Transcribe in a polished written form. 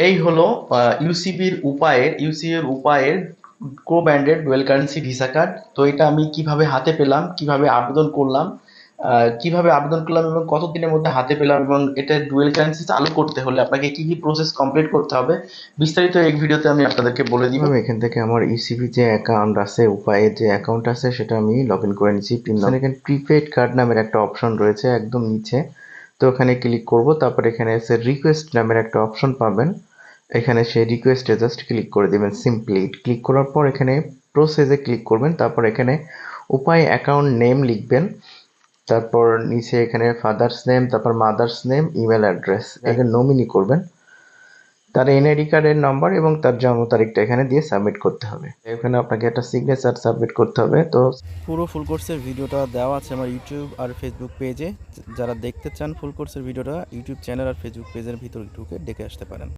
এই হলো ইউসিবির উপায়ের co branded dual currency visa card. তো এটা আমি কিভাবে হাতে পেলাম, কিভাবে আবেদন করলাম এবং কতদিনের মধ্যে হাতে পেলাম, এবং এটা ডুয়েল কারেন্সি চালু করতে হলে আপনাকে কি কি প্রসেস কমপ্লিট করতে হবে, বিস্তারিত এই ভিডিওতে আমি আপনাদেরকে বলে দিব। আমি এখান থেকে আমার ইসিবি যে অ্যাকাউন্ট আছে, উপায়ে যে অ্যাকাউন্ট আছে, সেটা আমি লগ ইন করে নিচ্ছি। এখানে প্রিপেড কার্ড নামের একটা অপশন রয়েছে একদম নিচে, তো ওখানে ক্লিক করব। তারপর এখানে এসে রিকোয়েস্ট নামের একটা অপশন পাবেন, এখানে সেই রিকোয়েস্টে জাস্ট ক্লিক করে দিবেন। সিম্পলি ক্লিক করার পর এখানে প্রসেসে ক্লিক করবেন। তারপর এখানে উপায় অ্যাকাউন্ট নেম লিখবেন, তারপর নিচে এখানে ফাদার্স নেম, তারপর মাদার্স নেম, ইমেল অ্যাড্রেস, এখানে নমিনি করবেন। তার এনআইডি কার্ডের নাম্বার এবং তার জন্ম তারিখটা এখানে দিয়ে সাবমিট করতে হবে। এখানে আপনাকে একটা সিগনেচার সাবমিট করতে হবে। তো পুরো ফুল কোর্সের ভিডিওটা দেওয়া আছে আমার ইউটিউব আর ফেসবুক পেজে। যারা দেখতে চান ফুল কোর্সের ভিডিওটা, ইউটিউব চ্যানেল আর ফেসবুক পেজের ভিতরে ঢুকে দেখে আসতে পারেন।